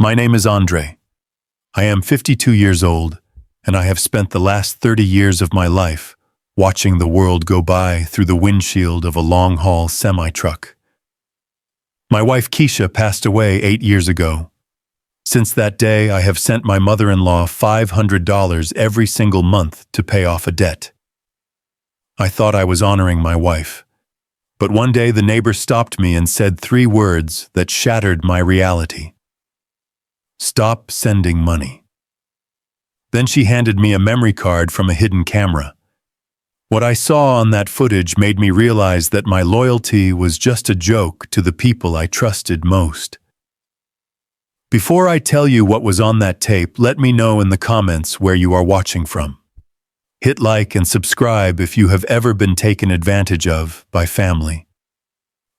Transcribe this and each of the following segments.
My name is Andre. I am 52 years old, and I have spent the last 30 years of my life watching the world go by through the windshield of a long-haul semi-truck. My wife Keisha passed away 8 years ago. Since that day, I have sent my mother-in-law $500 every single month to pay off a debt. I thought I was honoring my wife, but one day the neighbor stopped me and said 3 words that shattered my reality. Stop sending money. Then she handed me a memory card from a hidden camera. What I saw on that footage made me realize that my loyalty was just a joke to the people I trusted most. Before I tell you what was on that tape, let me know in the comments where you are watching from. Hit like and subscribe if you have ever been taken advantage of by family.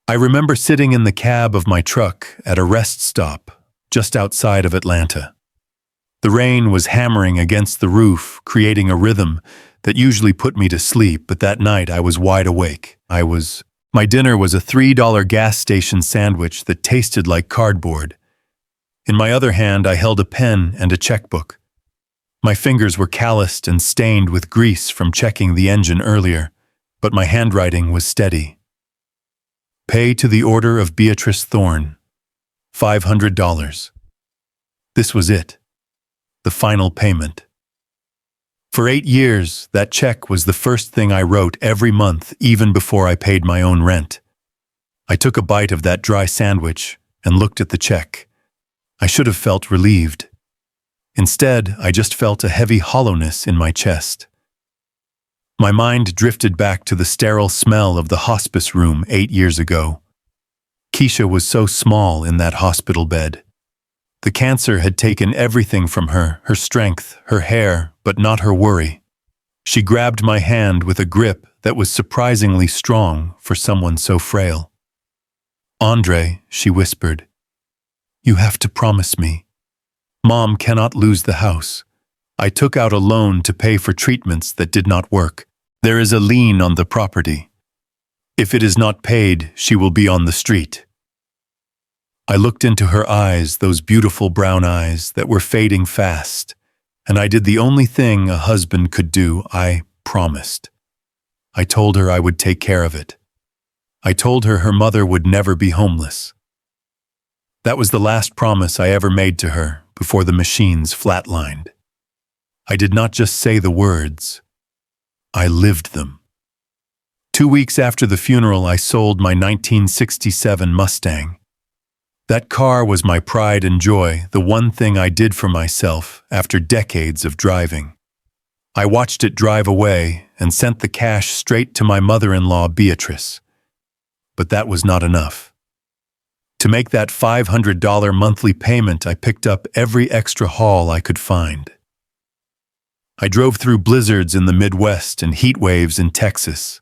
I remember sitting in the cab of my truck at a rest stop just outside of Atlanta. The rain was hammering against the roof, creating a rhythm that usually put me to sleep, but that night I was wide awake. My dinner was a $3 gas station sandwich that tasted like cardboard. In my other hand, I held a pen and a checkbook. My fingers were calloused and stained with grease from checking the engine earlier, but my handwriting was steady. Pay to the order of Beatrice Thorne. $500. This was it. The final payment. For 8 years, that check was the first thing I wrote every month, even before I paid my own rent. I took a bite of that dry sandwich and looked at the check. I should have felt relieved. Instead, I just felt a heavy hollowness in my chest. My mind drifted back to the sterile smell of the hospice room 8 years ago. Keisha was so small in that hospital bed. The cancer had taken everything from her strength, her hair, but not her worry. She grabbed my hand with a grip that was surprisingly strong for someone so frail. "Andre," she whispered, "you have to promise me. Mom cannot lose the house. I took out a loan to pay for treatments that did not work. There is a lien on the property. If it is not paid, she will be on the street." I looked into her eyes, those beautiful brown eyes that were fading fast, and I did the only thing a husband could do. I promised. I told her I would take care of it. I told her her mother would never be homeless. That was the last promise I ever made to her before the machines flatlined. I did not just say the words. I lived them. 2 weeks after the funeral, I sold my 1967 Mustang. That car was my pride and joy, the one thing I did for myself after decades of driving. I watched it drive away and sent the cash straight to my mother-in-law, Beatrice. But that was not enough. To make that $500 monthly payment, I picked up every extra haul I could find. I drove through blizzards in the Midwest and heat waves in Texas.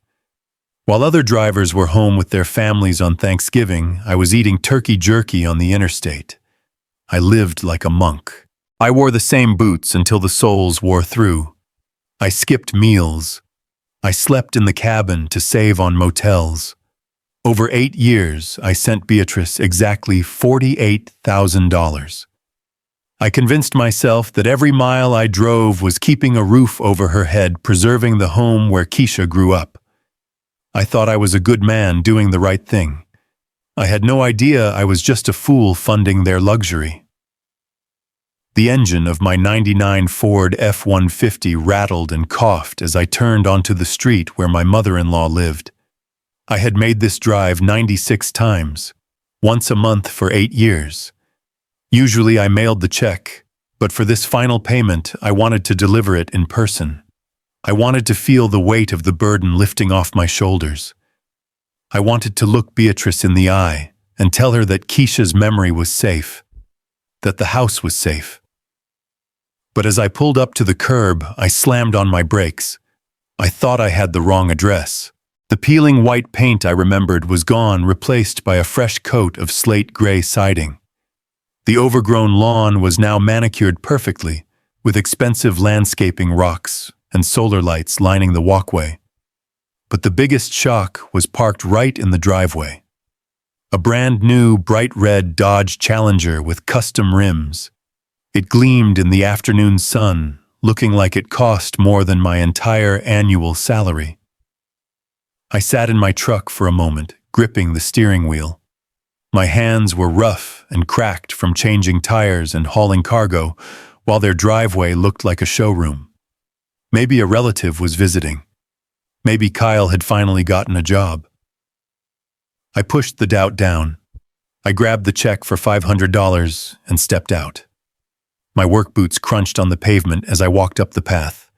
While other drivers were home with their families on Thanksgiving, I was eating turkey jerky on the interstate. I lived like a monk. I wore the same boots until the soles wore through. I skipped meals. I slept in the cabin to save on motels. Over 8 years, I sent Beatrice exactly $48,000. I convinced myself that every mile I drove was keeping a roof over her head, preserving the home where Keisha grew up. I thought I was a good man doing the right thing. I had no idea I was just a fool funding their luxury. The engine of my '99 Ford F-150 rattled and coughed as I turned onto the street where my mother-in-law lived. I had made this drive 96 times, once a month for 8 years. Usually I mailed the check, but for this final payment, I wanted to deliver it in person. I wanted to feel the weight of the burden lifting off my shoulders. I wanted to look Beatrice in the eye and tell her that Keisha's memory was safe, that the house was safe. But as I pulled up to the curb, I slammed on my brakes. I thought I had the wrong address. The peeling white paint I remembered was gone, replaced by a fresh coat of slate gray siding. The overgrown lawn was now manicured perfectly, with expensive landscaping rocks and solar lights lining the walkway. But the biggest shock was parked right in the driveway. A brand new, bright red Dodge Challenger with custom rims. It gleamed in the afternoon sun, looking like it cost more than my entire annual salary. I sat in my truck for a moment, gripping the steering wheel. My hands were rough and cracked from changing tires and hauling cargo, while their driveway looked like a showroom. Maybe a relative was visiting. Maybe Kyle had finally gotten a job. I pushed the doubt down. I grabbed the check for $500 and stepped out. My work boots crunched on the pavement as I walked up the path.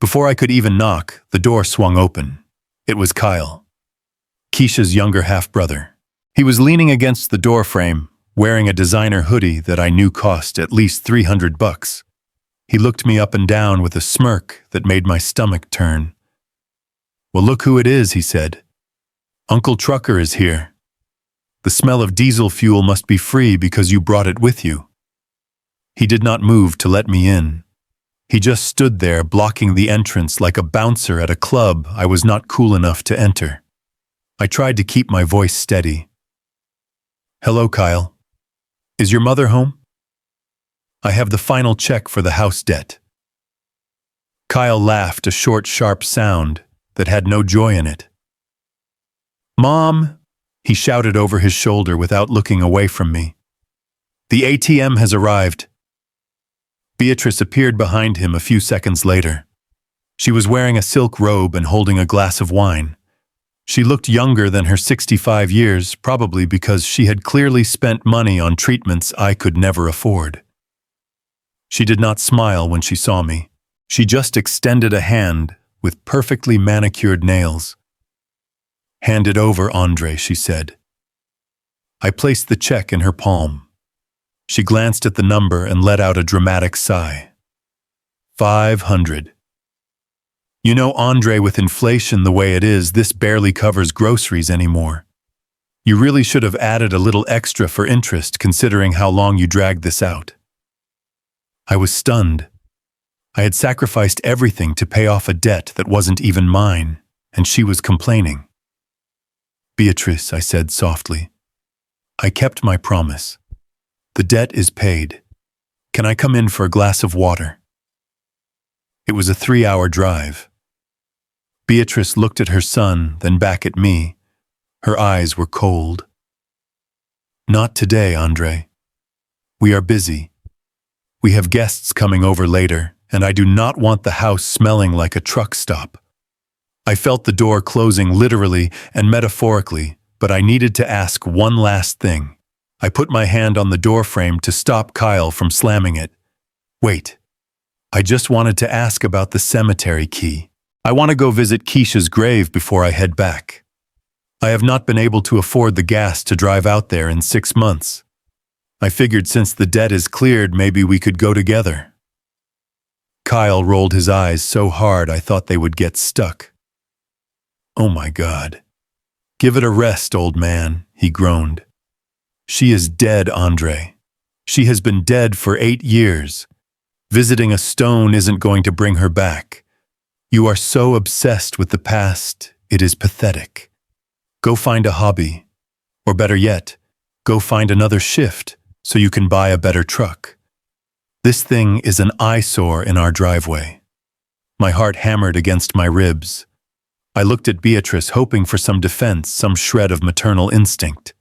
Before I could even knock, the door swung open. It was Kyle, Keisha's younger half-brother. He was leaning against the doorframe, wearing a designer hoodie that I knew cost at least $300. He looked me up and down with a smirk that made my stomach turn. "Well, look who it is," he said. "Uncle Trucker is here. The smell of diesel fuel must be free because you brought it with you." He did not move to let me in. He just stood there blocking the entrance like a bouncer at a club I was not cool enough to enter. I tried to keep my voice steady. "Hello, Kyle. Is your mother home? I have the final check for the house debt." Kyle laughed, a short, sharp sound that had no joy in it. "Mom," he shouted over his shoulder without looking away from me. "The ATM has arrived." Beatrice appeared behind him a few seconds later. She was wearing a silk robe and holding a glass of wine. She looked younger than her 65 years, probably because she had clearly spent money on treatments I could never afford. She did not smile when she saw me. She just extended a hand with perfectly manicured nails. "Hand it over, Andre," she said. I placed the check in her palm. She glanced at the number and let out a dramatic sigh. 500. "You know, Andre, with inflation the way it is, this barely covers groceries anymore. You really should have added a little extra for interest considering how long you dragged this out." I was stunned. I had sacrificed everything to pay off a debt that wasn't even mine, and she was complaining. "Beatrice," I said softly, "I kept my promise. The debt is paid. Can I come in for a glass of water?" It was a 3-hour drive. Beatrice looked at her son, then back at me. Her eyes were cold. "Not today, Andre. We are busy. We have guests coming over later, and I do not want the house smelling like a truck stop." I felt the door closing literally and metaphorically, but I needed to ask one last thing. I put my hand on the doorframe to stop Kyle from slamming it. "Wait. I just wanted to ask about the cemetery key. I want to go visit Keisha's grave before I head back. I have not been able to afford the gas to drive out there in 6 months. I figured since the debt is cleared, maybe we could go together." Kyle rolled his eyes so hard I thought they would get stuck. "Oh my God. Give it a rest, old man," he groaned. "She is dead, Andre. She has been dead for 8 years. Visiting a stone isn't going to bring her back. You are so obsessed with the past, it is pathetic. Go find a hobby. Or better yet, go find another shift so you can buy a better truck. This thing is an eyesore in our driveway." My heart hammered against my ribs. I looked at Beatrice, hoping for some defense, some shred of maternal instinct.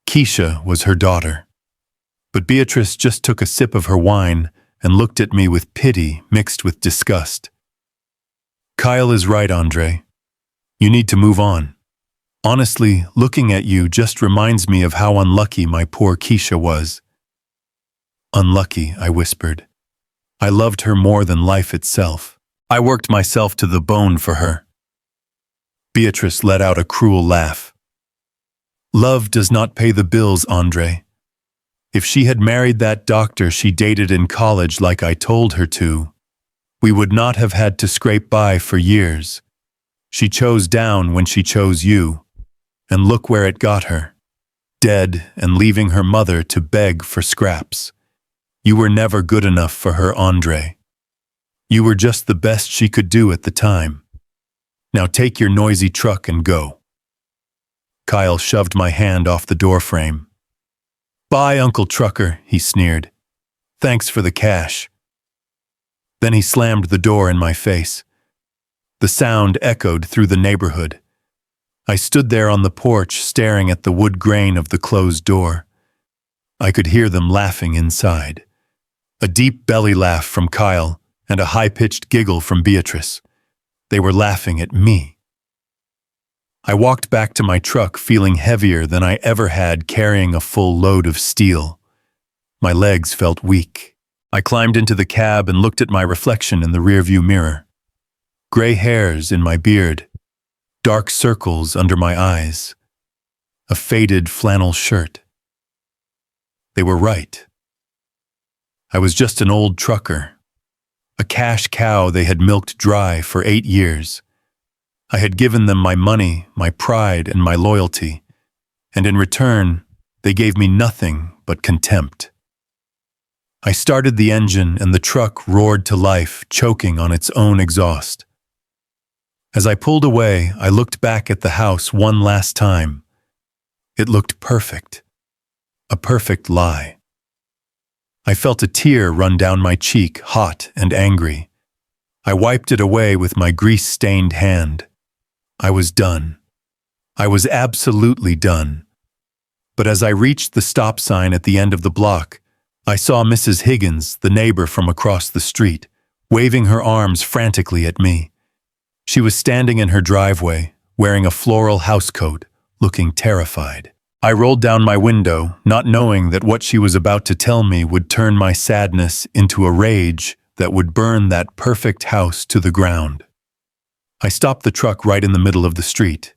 Keisha was her daughter. But Beatrice just took a sip of her wine and looked at me with pity mixed with disgust. "Kyle is right, Andre. You need to move on. Honestly, looking at you just reminds me of how unlucky my poor Keisha was." "Unlucky," I whispered. "I loved her more than life itself. I worked myself to the bone for her." Beatrice let out a cruel laugh. "Love does not pay the bills, Andre. If she had married that doctor she dated in college like I told her to, we would not have had to scrape by for years. She chose down when she chose you, and look where it got her. Dead and leaving her mother to beg for scraps. You were never good enough for her, Andre. You were just the best she could do at the time. Now take your noisy truck and go." Kyle shoved my hand off the doorframe. "Bye, Uncle Trucker," he sneered. "Thanks for the cash." Then he slammed the door in my face. The sound echoed through the neighborhood. I stood there on the porch staring at the wood grain of the closed door. I could hear them laughing inside. A deep belly laugh from Kyle and a high-pitched giggle from Beatrice. They were laughing at me. I walked back to my truck feeling heavier than I ever had carrying a full load of steel. My legs felt weak. I climbed into the cab and looked at my reflection in the rearview mirror. Gray hairs in my beard, dark circles under my eyes, a faded flannel shirt. They were right. I was just an old trucker, a cash cow they had milked dry for 8 years. I had given them my money, my pride, and my loyalty, and in return, they gave me nothing but contempt. I started the engine and the truck roared to life, choking on its own exhaust. As I pulled away, I looked back at the house one last time. It looked perfect. A perfect lie. I felt a tear run down my cheek, hot and angry. I wiped it away with my grease-stained hand. I was done. I was absolutely done. But as I reached the stop sign at the end of the block, I saw Mrs. Higgins, the neighbor from across the street, waving her arms frantically at me. She was standing in her driveway, wearing a floral housecoat, looking terrified. I rolled down my window, not knowing that what she was about to tell me would turn my sadness into a rage that would burn that perfect house to the ground. I stopped the truck right in the middle of the street.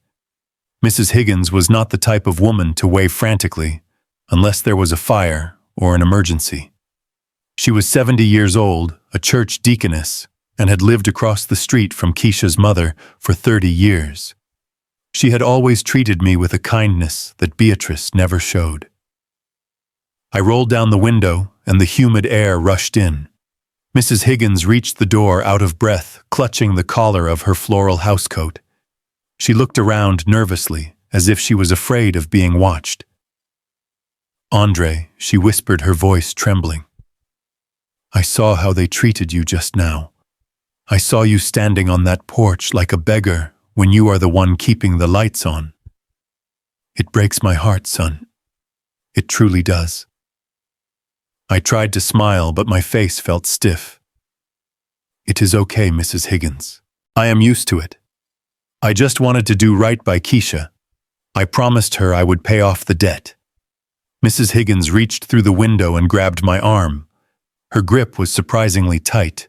Mrs. Higgins was not the type of woman to wave frantically, unless there was a fire or an emergency. She was 70 years old, a church deaconess, and had lived across the street from Keisha's mother for 30 years. She had always treated me with a kindness that Beatrice never showed. I rolled down the window, and the humid air rushed in. Mrs. Higgins reached the door out of breath, clutching the collar of her floral housecoat. She looked around nervously, as if she was afraid of being watched. "Andre," she whispered, her voice trembling. "I saw how they treated you just now. I saw you standing on that porch like a beggar when you are the one keeping the lights on. It breaks my heart, son. It truly does." I tried to smile, but my face felt stiff. "It is okay, Mrs. Higgins. I am used to it. I just wanted to do right by Keisha. I promised her I would pay off the debt." Mrs. Higgins reached through the window and grabbed my arm. Her grip was surprisingly tight.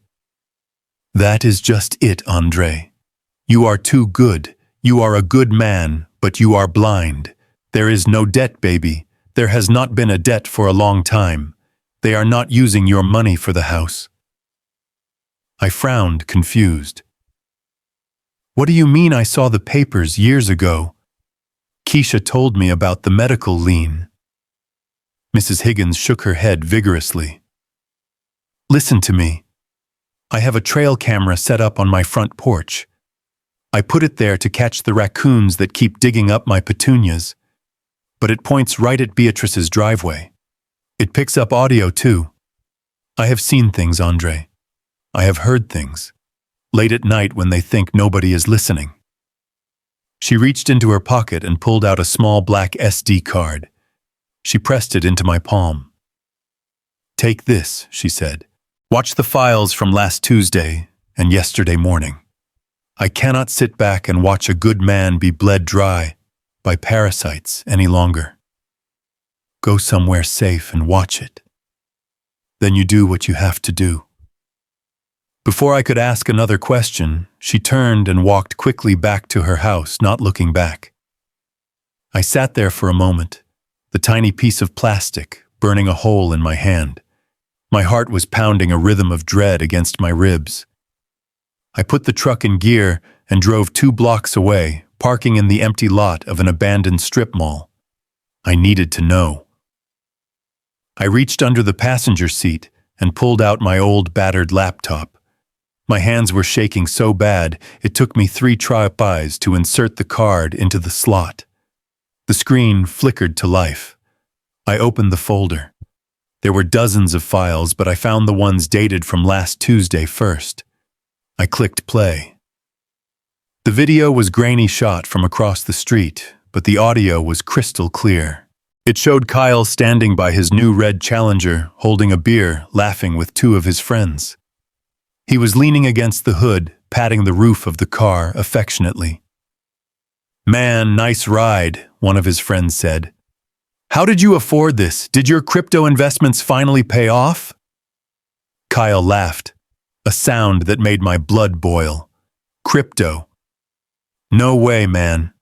"That is just it, Andre. You are too good. You are a good man, but you are blind. There is no debt, baby. There has not been a debt for a long time. They are not using your money for the house." I frowned, confused. "What do you mean I saw the papers years ago? Keisha told me about the medical lien." Mrs. Higgins shook her head vigorously. "Listen to me. I have a trail camera set up on my front porch. I put it there to catch the raccoons that keep digging up my petunias, but it points right at Beatrice's driveway. It picks up audio too. I have seen things, Andre. I have heard things, late at night when they think nobody is listening." She reached into her pocket and pulled out a small black SD card. She pressed it into my palm. "Take this," she said. "Watch the files from last Tuesday and yesterday morning. I cannot sit back and watch a good man be bled dry by parasites any longer. Go somewhere safe and watch it. Then you do what you have to do." Before I could ask another question, she turned and walked quickly back to her house, not looking back. I sat there for a moment, the tiny piece of plastic burning a hole in my hand. My heart was pounding a rhythm of dread against my ribs. I put the truck in gear and drove 2 blocks away, parking in the empty lot of an abandoned strip mall. I needed to know. I reached under the passenger seat and pulled out my old battered laptop. My hands were shaking so bad it took me 3 tries to insert the card into the slot. The screen flickered to life. I opened the folder. There were dozens of files, but I found the ones dated from last Tuesday first. I clicked play. The video was grainy shot from across the street, but the audio was crystal clear. It showed Kyle standing by his new red Challenger, holding a beer, laughing with two of his friends. He was leaning against the hood, patting the roof of the car affectionately. "Man, nice ride," one of his friends said. "How did you afford this? Did your crypto investments finally pay off?" Kyle laughed, a sound that made my blood boil. "Crypto? No way, man.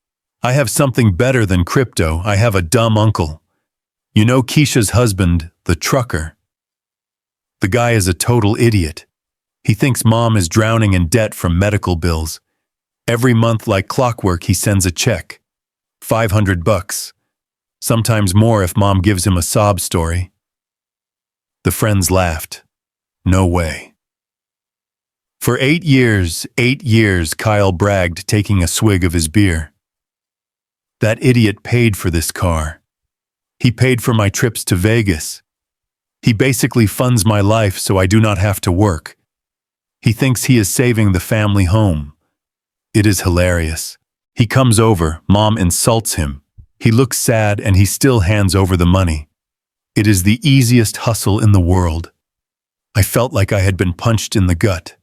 I have something better than crypto. I have a dumb uncle. You know Keisha's husband, the trucker? The guy is a total idiot. He thinks mom is drowning in debt from medical bills. Every month, like clockwork, he sends a check. $500. Sometimes more if mom gives him a sob story." The friends laughed. "No way." For 8 years, Kyle bragged, taking a swig of his beer. "That idiot paid for this car. He paid for my trips to Vegas. He basically funds my life so I do not have to work. He thinks he is saving the family home. It is hilarious. He comes over, mom insults him. He looks sad and he still hands over the money. It is the easiest hustle in the world." I felt like I had been punched in the gut.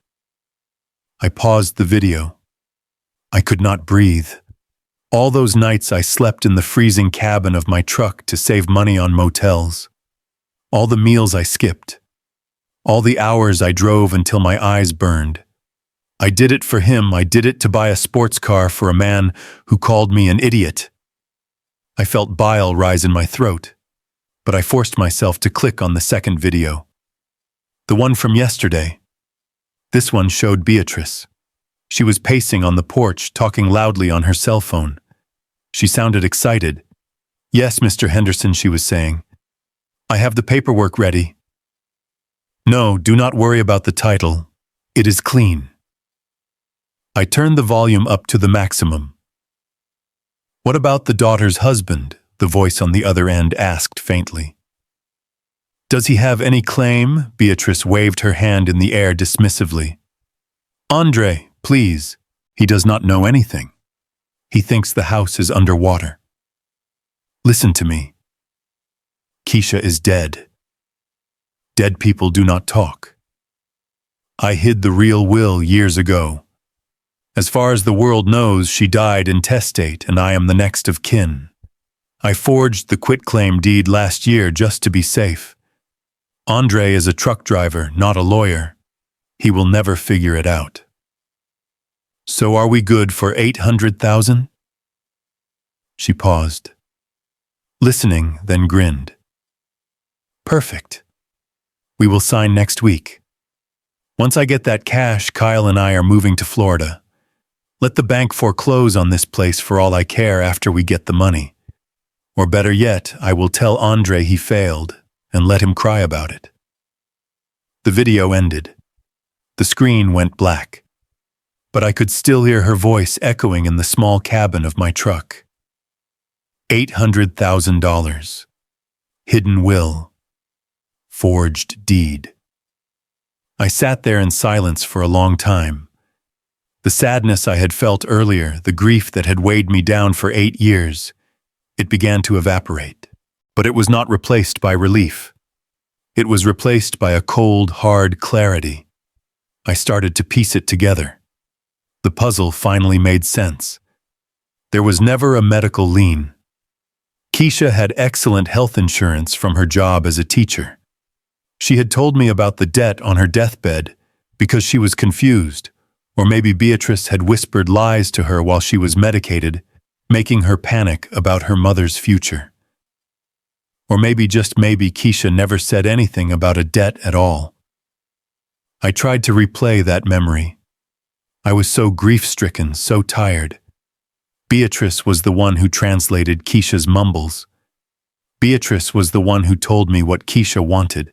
I paused the video. I could not breathe. All those nights I slept in the freezing cabin of my truck to save money on motels. All the meals I skipped. All the hours I drove until my eyes burned. I did it for him. I did it to buy a sports car for a man who called me an idiot. I felt bile rise in my throat, but I forced myself to click on the second video. The one from yesterday. This one showed Beatrice. She was pacing on the porch, talking loudly on her cell phone. She sounded excited. "Yes, Mr. Henderson," she was saying. "I have the paperwork ready." "No, do not worry about the title. It is clean." I turned the volume up to the maximum. "What about the daughter's husband?" the voice on the other end asked faintly. "Does he have any claim?" Beatrice waved her hand in the air dismissively. "Andre, please. He does not know anything. He thinks the house is underwater. Listen to me. Keisha is dead. Dead people do not talk. I hid the real will years ago. As far as the world knows, she died intestate and I am the next of kin. I forged the quitclaim deed last year just to be safe. Andre is a truck driver, not a lawyer. He will never figure it out. So are we good for 800,000? She paused, listening, then grinned. Perfect. We will sign next week. Once I get that cash, Kyle and I are moving to Florida. Let the bank foreclose on this place for all I care after we get the money. Or better yet, I will tell Andre he failed and let him cry about it. The video ended. The screen went black. But I could still hear her voice echoing in the small cabin of my truck. $800,000. Hidden will. Forged deed. I sat there in silence for a long time. The sadness I had felt earlier, the grief that had weighed me down for 8 years, it began to evaporate. But it was not replaced by relief. It was replaced by a cold, hard clarity. I started to piece it together. The puzzle finally made sense. There was never a medical lien. Keisha had excellent health insurance from her job as a teacher. She had told me about the debt on her deathbed because she was confused, or maybe Beatrice had whispered lies to her while she was medicated, making her panic about her mother's future. Or maybe, just maybe, Keisha never said anything about a debt at all. I tried to replay that memory. I was so grief-stricken, so tired. Beatrice was the one who translated Keisha's mumbles. Beatrice was the one who told me what Keisha wanted.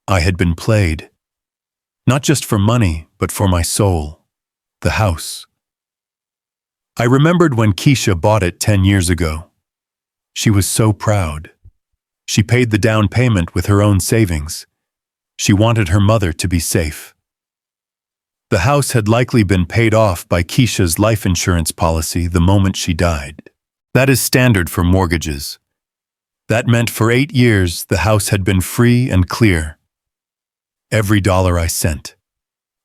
I had been played. Not just for money, but for my soul. The house. I remembered when Keisha bought it 10 years ago. She was so proud. She paid the down payment with her own savings. She wanted her mother to be safe. The house had likely been paid off by Keisha's life insurance policy the moment she died. That is standard for mortgages. That meant for 8 years the house had been free and clear. Every dollar I sent,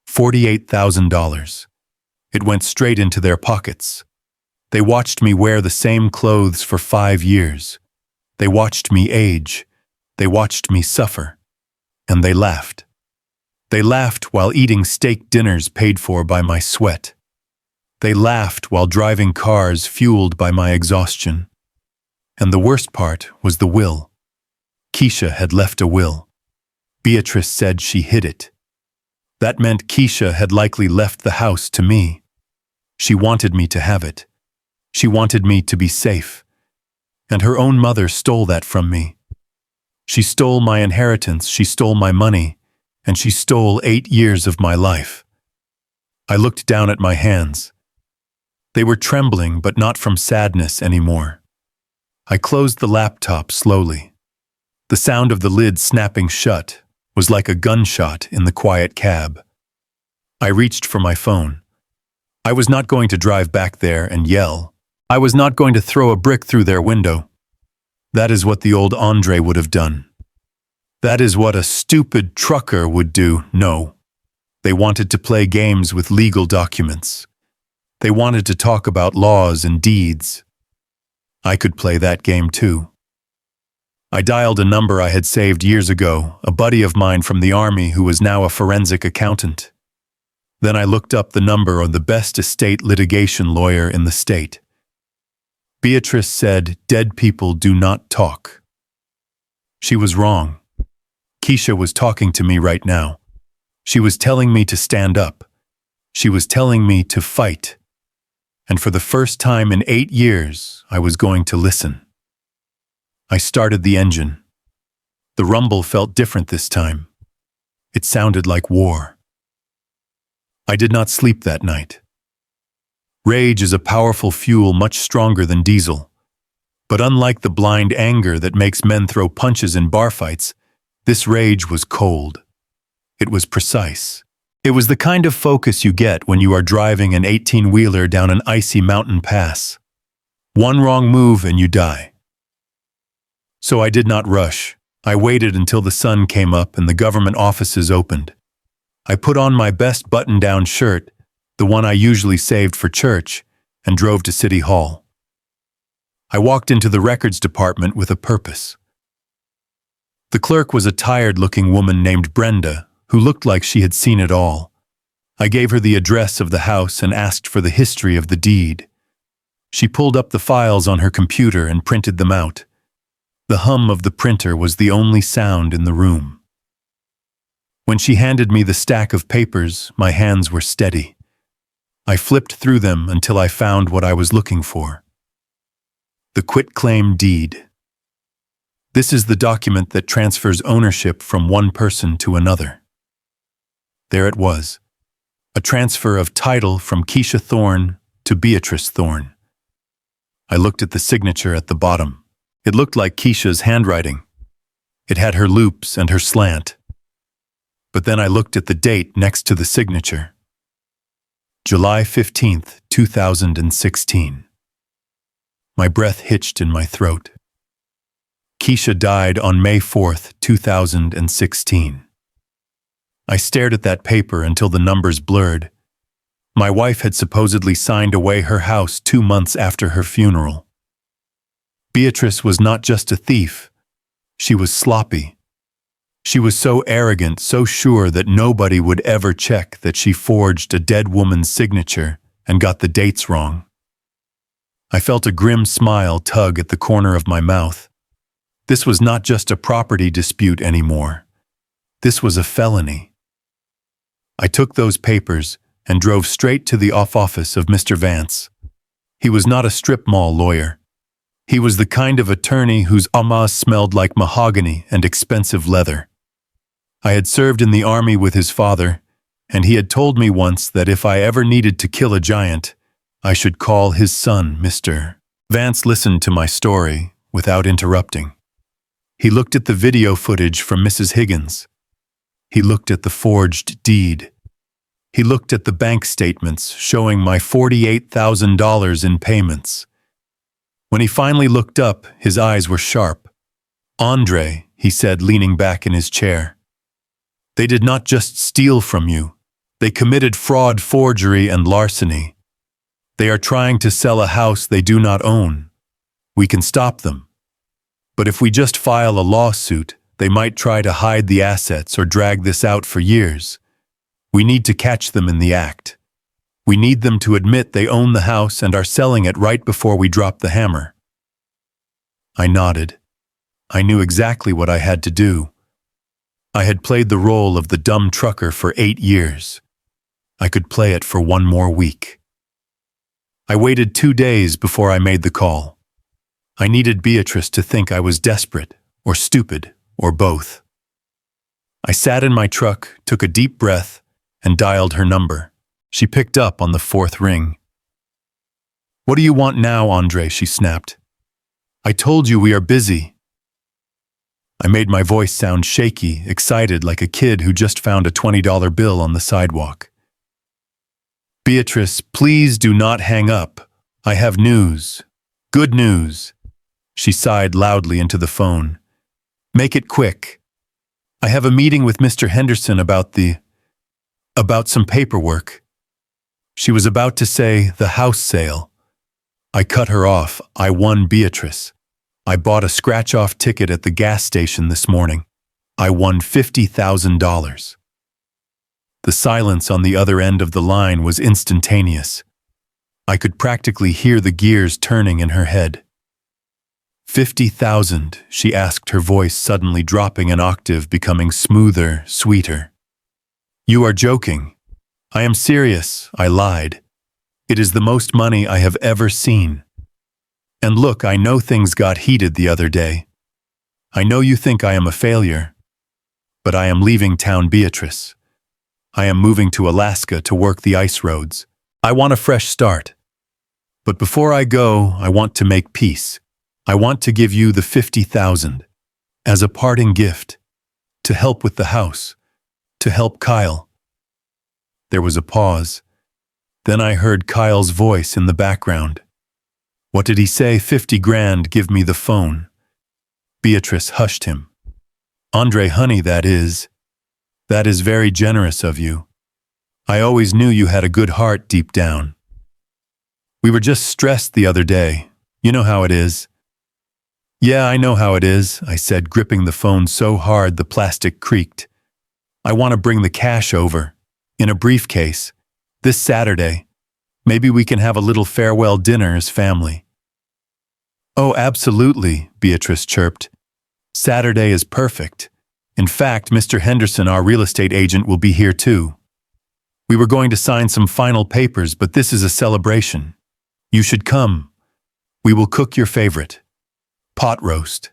$48,000. It went straight into their pockets. They watched me wear the same clothes for 5 years. They watched me age. They watched me suffer. And they laughed. They laughed while eating steak dinners paid for by my sweat. They laughed while driving cars fueled by my exhaustion. And the worst part was the will. Keisha had left a will. Beatrice said she hid it. That meant Keisha had likely left the house to me. She wanted me to have it. She wanted me to be safe. And her own mother stole that from me. She stole my inheritance, she stole my money, and she stole 8 years of my life. I looked down at my hands. They were trembling, but not from sadness anymore. I closed the laptop slowly. The sound of the lid snapping shut was like a gunshot in the quiet cab. I reached for my phone. I was not going to drive back there and yell. I was not going to throw a brick through their window. That is what the old Andre would have done. That is what a stupid trucker would do. No. They wanted to play games with legal documents. They wanted to talk about laws and deeds. I could play that game too. I dialed a number I had saved years ago, a buddy of mine from the army who was now a forensic accountant. Then I looked up the number of the best estate litigation lawyer in the state. Beatrice said, "Dead people do not talk." She was wrong. Keisha was talking to me right now. She was telling me to stand up. She was telling me to fight. And for the first time in 8 years, I was going to listen. I started the engine. The rumble felt different this time. It sounded like war. I did not sleep that night. Rage is a powerful fuel much stronger than diesel. But unlike the blind anger that makes men throw punches in bar fights, this rage was cold. It was precise. It was the kind of focus you get when you are driving an 18-wheeler down an icy mountain pass. One wrong move and you die. So I did not rush. I waited until the sun came up and the government offices opened. I put on my best button-down shirt, the one I usually saved for church, and drove to City Hall. I walked into the records department with a purpose. The clerk was a tired-looking woman named Brenda, who looked like she had seen it all. I gave her the address of the house and asked for the history of the deed. She pulled up the files on her computer and printed them out. The hum of the printer was the only sound in the room. When she handed me the stack of papers, my hands were steady. I flipped through them until I found what I was looking for. The quitclaim deed. This is the document that transfers ownership from one person to another. There it was, a transfer of title from Keisha Thorne to Beatrice Thorne. I looked at the signature at the bottom. It looked like Keisha's handwriting. It had her loops and her slant. But then I looked at the date next to the signature. July 15th, 2016. My breath hitched in my throat. Keisha died on May 4th, 2016. I stared at that paper until the numbers blurred. My wife had supposedly signed away her house 2 months after her funeral. Beatrice was not just a thief. She was sloppy. She was so arrogant, so sure that nobody would ever check that she forged a dead woman's signature and got the dates wrong. I felt a grim smile tug at the corner of my mouth. This was not just a property dispute anymore. This was a felony. I took those papers and drove straight to the office of Mr. Vance. He was not a strip mall lawyer. He was the kind of attorney whose amas smelled like mahogany and expensive leather. I had served in the army with his father, and he had told me once that if I ever needed to kill a giant, I should call his son Mr. Vance listened to my story without interrupting. He looked at the video footage from Mrs. Higgins. He looked at the forged deed. He looked at the bank statements showing my $48,000 in payments. When he finally looked up, his eyes were sharp. "Andre," he said, leaning back in his chair, "they did not just steal from you. They committed fraud, forgery, and larceny. They are trying to sell a house they do not own. We can stop them. But if we just file a lawsuit, they might try to hide the assets or drag this out for years. We need to catch them in the act. We need them to admit they own the house and are selling it right before we drop the hammer." I nodded. I knew exactly what I had to do. I had played the role of the dumb trucker for 8 years. I could play it for 1 more week. I waited 2 days before I made the call. I needed Beatrice to think I was desperate, or stupid, or both. I sat in my truck, took a deep breath, and dialed her number. She picked up on the 4th ring. "What do you want now, Andre?" she snapped. "I told you we are busy." I made my voice sound shaky, excited, like a kid who just found a $20 bill on the sidewalk. "Beatrice, please do not hang up. I have news. Good news." She sighed loudly into the phone. "Make it quick. I have a meeting with Mr. Henderson about some paperwork." She was about to say the house sale. I cut her off. "I won, Beatrice. I bought a scratch-off ticket at the gas station this morning. I won $50,000. The silence on the other end of the line was instantaneous. I could practically hear the gears turning in her head. "50,000, she asked, her voice suddenly dropping an octave, becoming smoother, sweeter. "You are joking." "I am serious," I lied. "It is the most money I have ever seen. And look, I know things got heated the other day. I know you think I am a failure. But I am leaving town, Beatrice. I am moving to Alaska to work the ice roads. I want a fresh start. But before I go, I want to make peace. I want to give you the 50,000 as a parting gift, to help with the house, to help Kyle." There was a pause. Then I heard Kyle's voice in the background. "What did he say? 50 grand, give me the phone." Beatrice hushed him. "Andre, honey, that is very generous of you. I always knew you had a good heart deep down. We were just stressed the other day. You know how it is." "Yeah, I know how it is," I said, gripping the phone so hard the plastic creaked. "I want to bring the cash over, in a briefcase, this Saturday. Maybe we can have a little farewell dinner as family." "Oh, absolutely," Beatrice chirped. "Saturday is perfect. In fact, Mr. Henderson, our real estate agent, will be here too. We were going to sign some final papers, but this is a celebration. You should come. We will cook your favorite pot roast."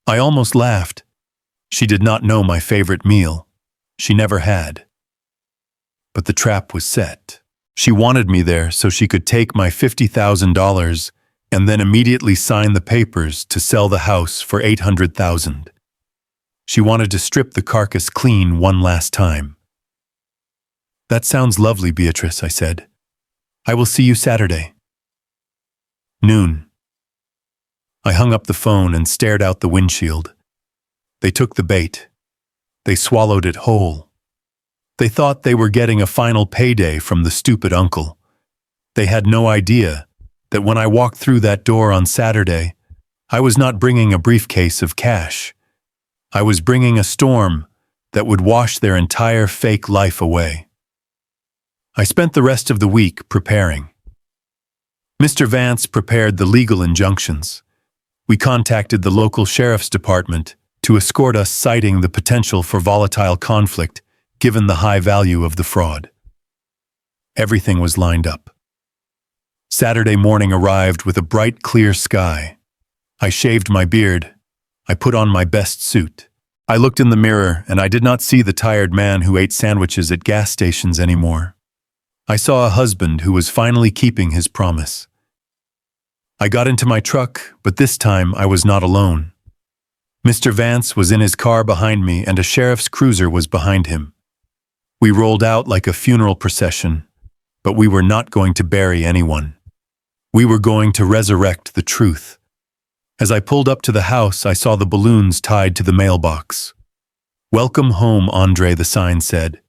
I almost laughed. She did not know my favorite meal. She never had. But the trap was set. She wanted me there so she could take my $50,000 and then immediately sign the papers to sell the house for $800,000. She wanted to strip the carcass clean one last time. "That sounds lovely, Beatrice," I said. "I will see you Saturday." Noon. I hung up the phone and stared out the windshield. They took the bait. They swallowed it whole. They thought they were getting a final payday from the stupid uncle. They had no idea that when I walked through that door on Saturday, I was not bringing a briefcase of cash. I was bringing a storm that would wash their entire fake life away. I spent the rest of the week preparing. Mr. Vance prepared the legal injunctions. We contacted the local sheriff's department to escort us, citing the potential for volatile conflict given the high value of the fraud. Everything was lined up. Saturday morning arrived with a bright, clear sky. I shaved my beard. I put on my best suit. I looked in the mirror, and I did not see the tired man who ate sandwiches at gas stations anymore. I saw a husband who was finally keeping his promise. I got into my truck, but this time I was not alone. Mr. Vance was in his car behind me and a sheriff's cruiser was behind him. We rolled out like a funeral procession, but we were not going to bury anyone. We were going to resurrect the truth. As I pulled up to the house, I saw the balloons tied to the mailbox. "Welcome home, Andre," the sign said.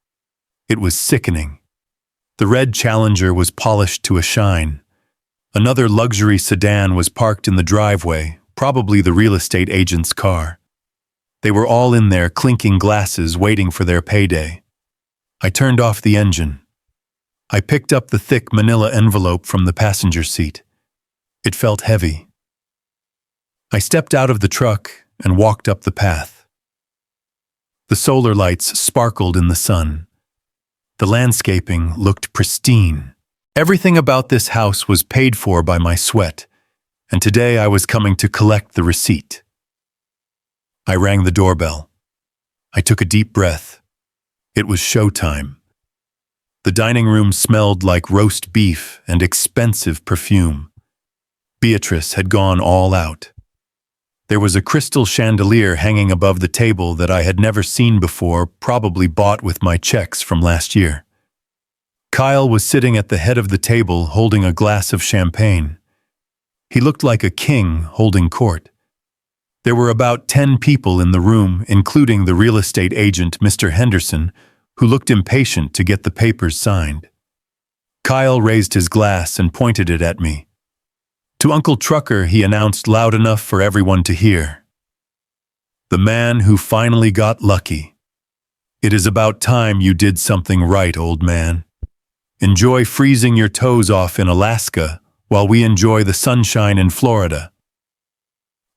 It was sickening. The red Challenger was polished to a shine. Another luxury sedan was parked in the driveway, probably the real estate agent's car. They were all in there clinking glasses, waiting for their payday. I turned off the engine. I picked up the thick manila envelope from the passenger seat. It felt heavy. I stepped out of the truck and walked up the path. The solar lights sparkled in the sun. The landscaping looked pristine. Everything about this house was paid for by my sweat, and today I was coming to collect the receipt. I rang the doorbell. I took a deep breath. It was showtime. The dining room smelled like roast beef and expensive perfume. Beatrice had gone all out. There was a crystal chandelier hanging above the table that I had never seen before, probably bought with my checks from last year. Kyle was sitting at the head of the table holding a glass of champagne. He looked like a king holding court. There were about 10 people in the room, including the real estate agent, Mr. Henderson, who looked impatient to get the papers signed. Kyle raised his glass and pointed it at me. To Uncle Trucker, he announced loud enough for everyone to hear. "The man who finally got lucky. It is about time you did something right, old man. Enjoy freezing your toes off in Alaska while we enjoy the sunshine in Florida."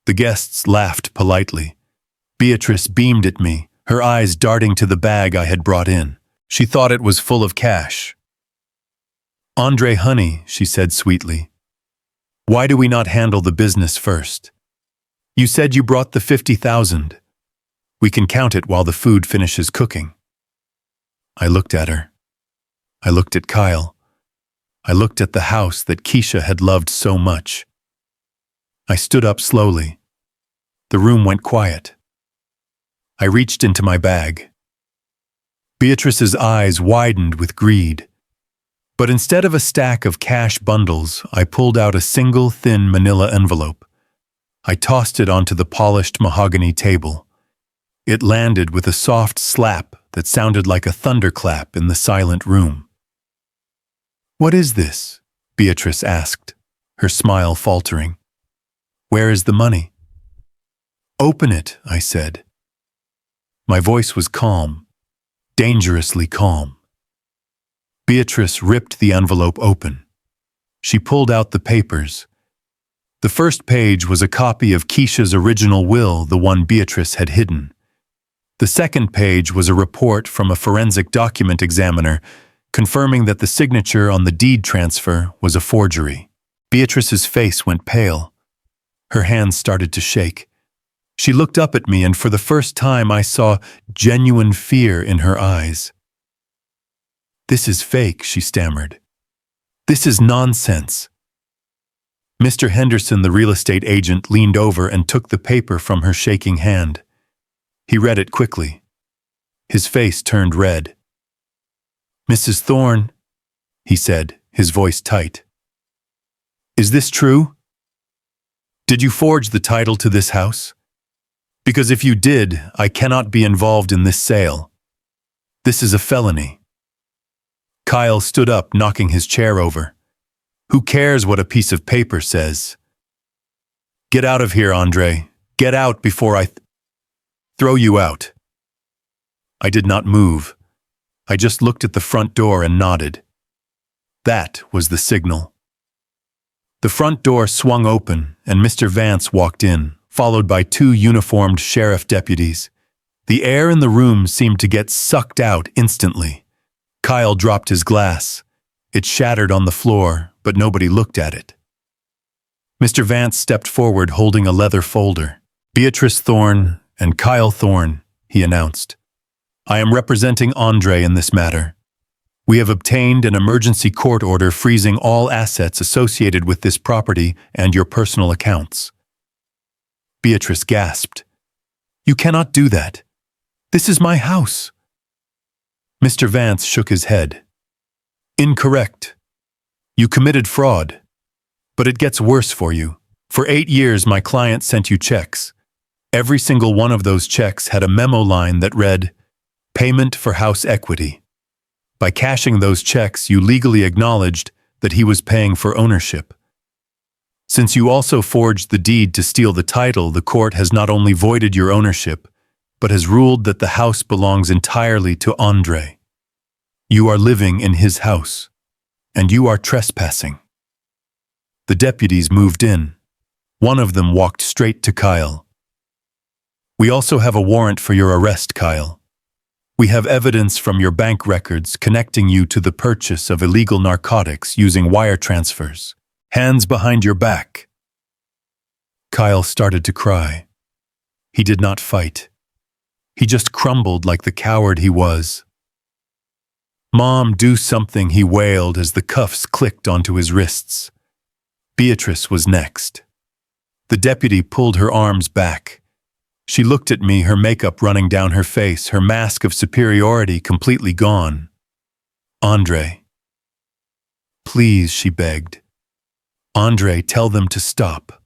The guests laughed politely. Beatrice beamed at me, her eyes darting to the bag I had brought in. She thought it was full of cash. "Andre, honey," she said sweetly, "why do we not handle the business first? You said you brought the 50,000. We can count it while the food finishes cooking." I looked at her. I looked at Kyle. I looked at the house that Keisha had loved so much. I stood up slowly. The room went quiet. I reached into my bag. Beatrice's eyes widened with greed. But instead of a stack of cash bundles, I pulled out a single thin manila envelope. I tossed it onto the polished mahogany table. It landed with a soft slap that sounded like a thunderclap in the silent room. "What is this?" Beatrice asked, her smile faltering. "Where is the money?" "Open it," I said. My voice was calm, dangerously calm. Beatrice ripped the envelope open. She pulled out the papers. The first page was a copy of Keisha's original will, the one Beatrice had hidden. The second page was a report from a forensic document examiner confirming that the signature on the deed transfer was a forgery. Beatrice's face went pale. Her hands started to shake. She looked up at me, and for the first time I saw genuine fear in her eyes. "This is fake," she stammered. "This is nonsense." Mr. Henderson, the real estate agent, leaned over and took the paper from her shaking hand. He read it quickly. His face turned red. "Mrs. Thorne," he said, his voice tight. "Is this true? Did you forge the title to this house? Because if you did, I cannot be involved in this sale. This is a felony." Kyle stood up, knocking his chair over. "Who cares what a piece of paper says? Get out of here, Andre. Get out before I throw you out." I did not move. I just looked at the front door and nodded. That was the signal. The front door swung open, and Mr. Vance walked in, followed by 2 uniformed sheriff deputies. The air in the room seemed to get sucked out instantly. Kyle dropped his glass. It shattered on the floor, but nobody looked at it. Mr. Vance stepped forward holding a leather folder. "Beatrice Thorne and Kyle Thorne," he announced. "I am representing Andre in this matter. We have obtained an emergency court order freezing all assets associated with this property and your personal accounts." Beatrice gasped. "You cannot do that. This is my house." Mr. Vance shook his head. "Incorrect. You committed fraud. But it gets worse for you. For 8 years, my client sent you checks. Every single one of those checks had a memo line that read, 'Payment for house equity.' By cashing those checks, you legally acknowledged that he was paying for ownership. Since you also forged the deed to steal the title, the court has not only voided your ownership, but has ruled that the house belongs entirely to Andre. You are living in his house, and you are trespassing." The deputies moved in. One of them walked straight to Kyle. "We also have a warrant for your arrest, Kyle. We have evidence from your bank records connecting you to the purchase of illegal narcotics using wire transfers. Hands behind your back." Kyle started to cry. He did not fight. He just crumbled like the coward he was. "Mom, do something," he wailed as the cuffs clicked onto his wrists. Beatrice was next. The deputy pulled her arms back. She looked at me, her makeup running down her face, her mask of superiority completely gone. "Andre." "Please," she begged. "Andre, tell them to stop.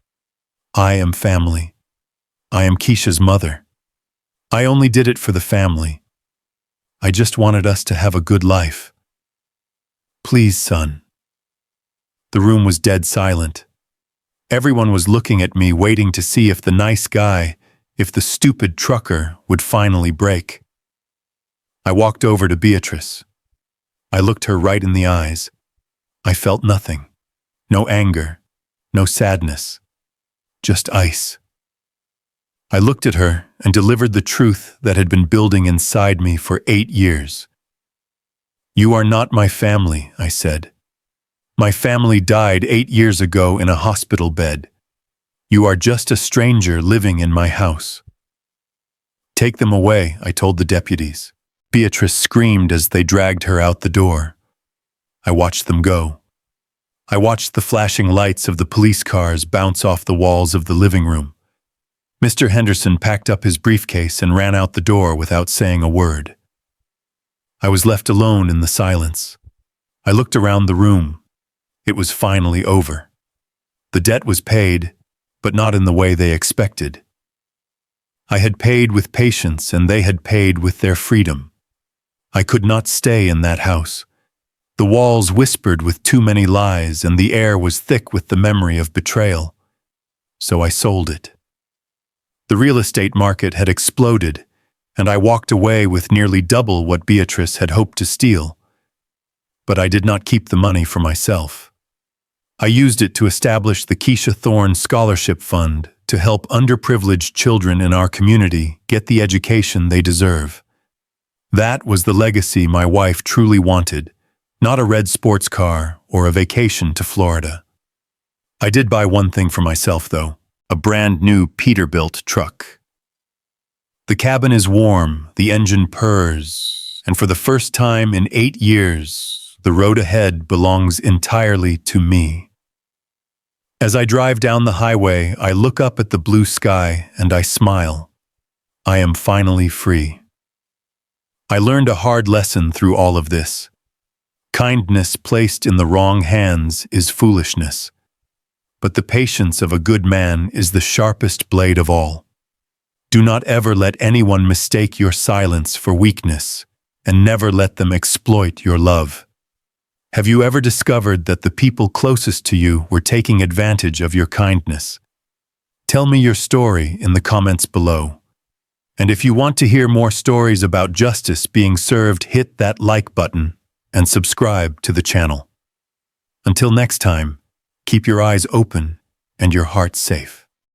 I am family. I am Keisha's mother. I only did it for the family. I just wanted us to have a good life. Please, son." The room was dead silent. Everyone was looking at me, waiting to see if the nice guy, if the stupid trucker, would finally break. I walked over to Beatrice. I looked her right in the eyes. I felt nothing. No anger, no sadness, just ice. I looked at her and delivered the truth that had been building inside me for 8 years. "You are not my family," I said. "My family died 8 years ago in a hospital bed. You are just a stranger living in my house." "Take them away," I told the deputies. Beatrice screamed as they dragged her out the door. I watched them go. I watched the flashing lights of the police cars bounce off the walls of the living room. Mr. Henderson packed up his briefcase and ran out the door without saying a word. I was left alone in the silence. I looked around the room. It was finally over. The debt was paid, but not in the way they expected. I had paid with patience, and they had paid with their freedom. I could not stay in that house. The walls whispered with too many lies, and the air was thick with the memory of betrayal. So I sold it. The real estate market had exploded, and I walked away with nearly double what Beatrice had hoped to steal. But I did not keep the money for myself. I used it to establish the Keisha Thorne Scholarship Fund to help underprivileged children in our community get the education they deserve. That was the legacy my wife truly wanted, not a red sports car or a vacation to Florida. I did buy one thing for myself, though, a brand new Peterbilt truck. The cabin is warm, the engine purrs, and for the first time in 8 years, the road ahead belongs entirely to me. As I drive down the highway, I look up at the blue sky and I smile. I am finally free. I learned a hard lesson through all of this. Kindness placed in the wrong hands is foolishness, but the patience of a good man is the sharpest blade of all. Do not ever let anyone mistake your silence for weakness, and never let them exploit your love. Have you ever discovered that the people closest to you were taking advantage of your kindness? Tell me your story in the comments below. And if you want to hear more stories about justice being served, hit that like button and subscribe to the channel. Until next time, keep your eyes open and your heart safe.